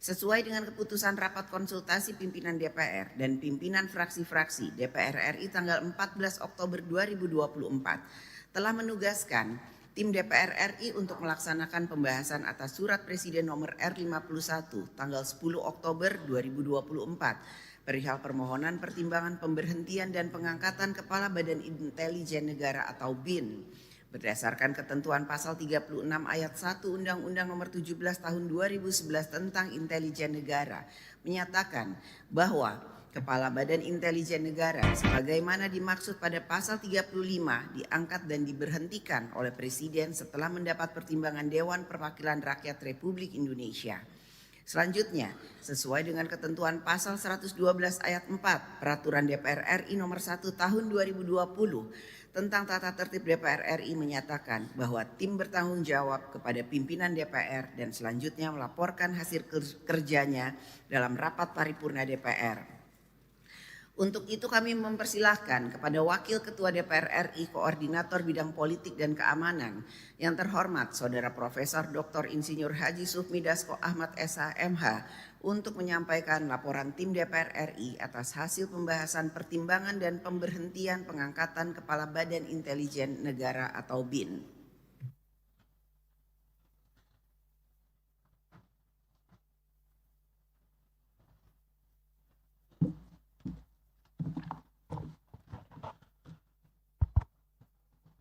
Sesuai dengan keputusan rapat konsultasi pimpinan DPR dan pimpinan fraksi-fraksi DPR RI tanggal 14 Oktober 2024 telah menugaskan tim DPR RI untuk melaksanakan pembahasan atas surat Presiden nomor R51 tanggal 10 Oktober 2024 perihal permohonan pertimbangan pemberhentian dan pengangkatan Kepala Badan Intelijen Negara atau BIN. Berdasarkan ketentuan pasal 36 ayat 1 Undang-Undang Nomor 17 Tahun 2011 tentang Intelijen Negara menyatakan bahwa Kepala Badan Intelijen Negara sebagaimana dimaksud pada pasal 35 diangkat dan diberhentikan oleh Presiden setelah mendapat pertimbangan Dewan Perwakilan Rakyat Republik Indonesia. Selanjutnya, sesuai dengan ketentuan pasal 112 ayat 4 Peraturan DPR RI nomor 1 tahun 2020 tentang tata tertib DPR RI menyatakan bahwa tim bertanggung jawab kepada pimpinan DPR dan selanjutnya melaporkan hasil kerjanya dalam rapat paripurna DPR. Untuk itu kami mempersilahkan kepada Wakil Ketua DPR RI Koordinator Bidang Politik dan Keamanan yang terhormat Saudara Profesor Dr. Insinyur Haji Sufmi Dasko Ahmad SH MH untuk menyampaikan laporan tim DPR RI atas hasil pembahasan pertimbangan dan pemberhentian pengangkatan Kepala Badan Intelijen Negara atau BIN.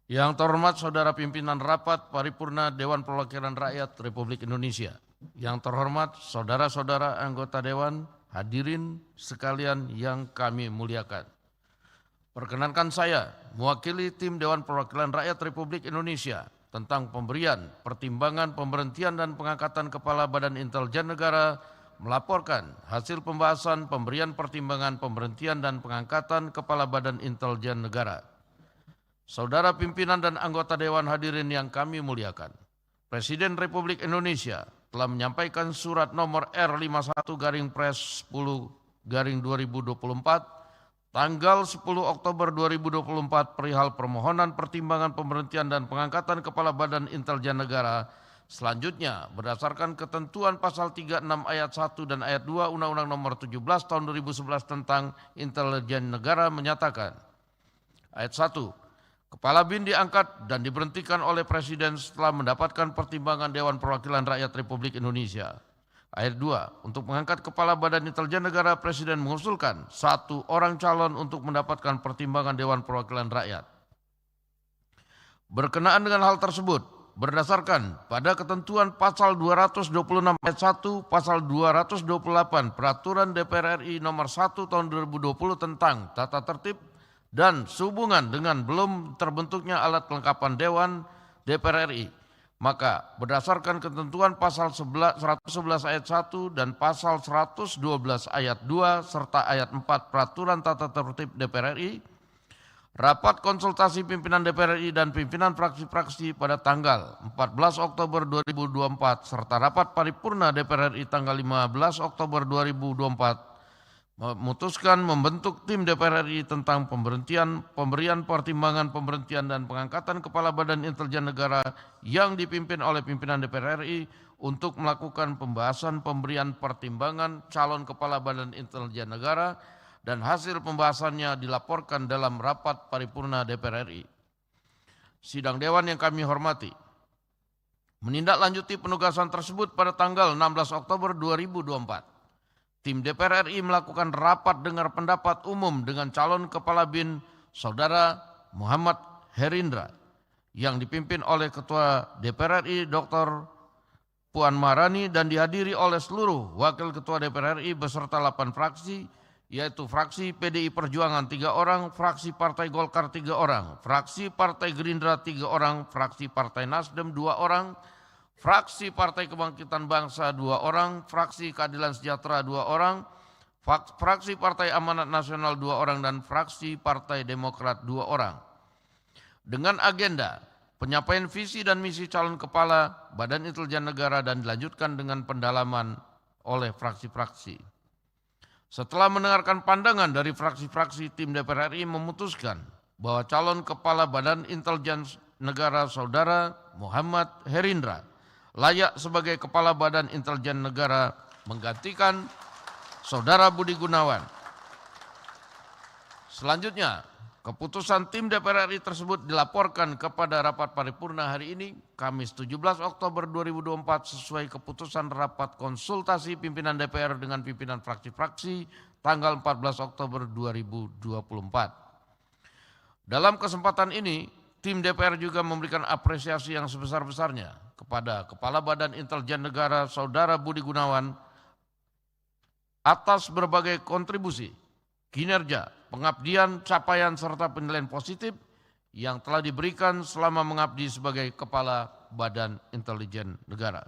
Yang terhormat Saudara Pimpinan Rapat Paripurna Dewan Perwakilan Rakyat Republik Indonesia. Yang terhormat saudara-saudara anggota Dewan, hadirin sekalian yang kami muliakan. Perkenankan saya mewakili tim Dewan Perwakilan Rakyat Republik Indonesia tentang pemberian pertimbangan pemberhentian dan pengangkatan Kepala Badan Intelijen Negara melaporkan hasil pembahasan pemberian pertimbangan pemberhentian dan pengangkatan Kepala Badan Intelijen Negara. Saudara pimpinan dan anggota Dewan hadirin yang kami muliakan, Presiden Republik Indonesia telah menyampaikan surat nomor R51-10/2024 tanggal 10 Oktober 2024 perihal permohonan pertimbangan pemberhentian dan pengangkatan Kepala Badan Intelijen Negara. Selanjutnya, berdasarkan ketentuan pasal 36 ayat 1 dan ayat 2 Undang-Undang Nomor 17 Tahun 2011 tentang Intelijen Negara menyatakan, ayat 1, Kepala BIN diangkat dan diberhentikan oleh Presiden setelah mendapatkan pertimbangan Dewan Perwakilan Rakyat Republik Indonesia. Ayat 2, untuk mengangkat Kepala Badan Intelijen Negara, Presiden mengusulkan 1 orang calon untuk mendapatkan pertimbangan Dewan Perwakilan Rakyat. Berkenaan dengan hal tersebut, berdasarkan pada ketentuan pasal 226 ayat 1, pasal 228 Peraturan DPR RI nomor 1 tahun 2020 tentang tata tertib dan sehubungan dengan belum terbentuknya alat kelengkapan Dewan DPR RI, maka berdasarkan ketentuan pasal 111 ayat 1 dan pasal 112 ayat 2 serta ayat 4 Peraturan Tata Tertib DPR RI, rapat konsultasi pimpinan DPR RI dan pimpinan fraksi-fraksi pada tanggal 14 Oktober 2024 serta rapat paripurna DPR RI tanggal 15 Oktober 2024 memutuskan membentuk tim DPR RI tentang pemberian pertimbangan pemberhentian dan pengangkatan Kepala Badan Intelijen Negara yang dipimpin oleh pimpinan DPR RI untuk melakukan pembahasan pemberian pertimbangan calon Kepala Badan Intelijen Negara dan hasil pembahasannya dilaporkan dalam rapat paripurna DPR RI. Sidang Dewan yang kami hormati, menindaklanjuti penugasan tersebut pada tanggal 16 Oktober 2024. Tim DPR RI melakukan rapat dengar pendapat umum dengan calon Kepala BIN Saudara Muhammad Herindra yang dipimpin oleh Ketua DPR RI Dr. Puan Maharani dan dihadiri oleh seluruh Wakil Ketua DPR RI beserta 8 fraksi, yaitu fraksi PDI Perjuangan 3 orang, fraksi Partai Golkar 3 orang, fraksi Partai Gerindra 3 orang, fraksi Partai Nasdem 2 orang, fraksi Partai Kebangkitan Bangsa 2 orang, fraksi Keadilan Sejahtera 2 orang, fraksi Partai Amanat Nasional 2 orang, dan fraksi Partai Demokrat 2 orang. Dengan agenda penyampaian visi dan misi calon Kepala Badan Intelijen Negara dan dilanjutkan dengan pendalaman oleh fraksi-fraksi. Setelah mendengarkan pandangan dari fraksi-fraksi, tim DPR RI memutuskan bahwa calon Kepala Badan Intelijen Negara Saudara Muhammad Herindra layak sebagai Kepala Badan Intelijen Negara menggantikan Saudara Budi Gunawan. Selanjutnya, keputusan tim DPR RI tersebut dilaporkan kepada rapat paripurna hari ini, Kamis 17 Oktober 2024 sesuai keputusan rapat konsultasi pimpinan DPR dengan pimpinan fraksi-fraksi tanggal 14 Oktober 2024. Dalam kesempatan ini, tim DPR juga memberikan apresiasi yang sebesar-besarnya kepada Kepala Badan Intelijen Negara Saudara Budi Gunawan atas berbagai kontribusi, kinerja, pengabdian, capaian, serta penilaian positif yang telah diberikan selama mengabdi sebagai Kepala Badan Intelijen Negara.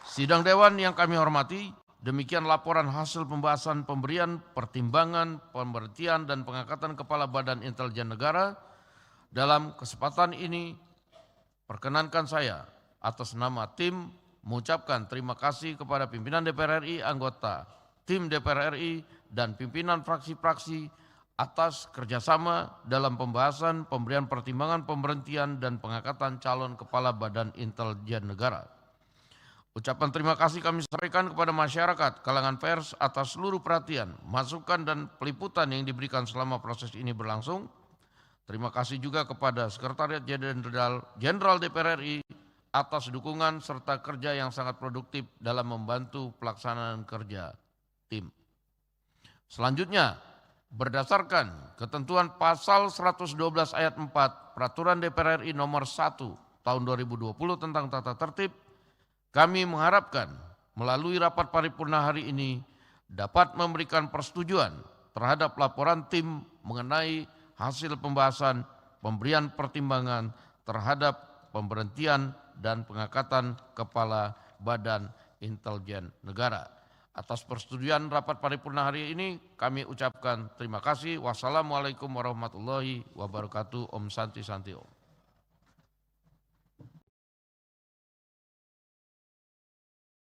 Sidang Dewan yang kami hormati, demikian laporan hasil pembahasan pemberian pertimbangan, pemberhentian, dan pengangkatan Kepala Badan Intelijen Negara. Dalam kesempatan ini, perkenankan saya atas nama tim mengucapkan terima kasih kepada pimpinan DPR RI, anggota tim DPR RI, dan pimpinan fraksi-fraksi atas kerjasama dalam pembahasan pemberian pertimbangan pemberhentian dan pengangkatan calon Kepala Badan Intelijen Negara. Ucapan terima kasih kami sampaikan kepada masyarakat, kalangan pers atas seluruh perhatian, masukan, dan peliputan yang diberikan selama proses ini berlangsung. Terima kasih juga kepada Sekretariat Jenderal DPR RI atas dukungan serta kerja yang sangat produktif dalam membantu pelaksanaan kerja tim. Selanjutnya, berdasarkan ketentuan pasal 112 ayat 4 Peraturan DPR RI nomor 1 tahun 2020 tentang tata tertib, kami mengharapkan melalui rapat paripurna hari ini dapat memberikan persetujuan terhadap laporan tim mengenai hasil pembahasan pemberian pertimbangan terhadap pemberhentian dan pengangkatan Kepala Badan Intelijen Negara. Atas persetujuan rapat paripurna hari ini kami ucapkan terima kasih. Wassalamualaikum warahmatullahi wabarakatuh. Om Santi Santi Om.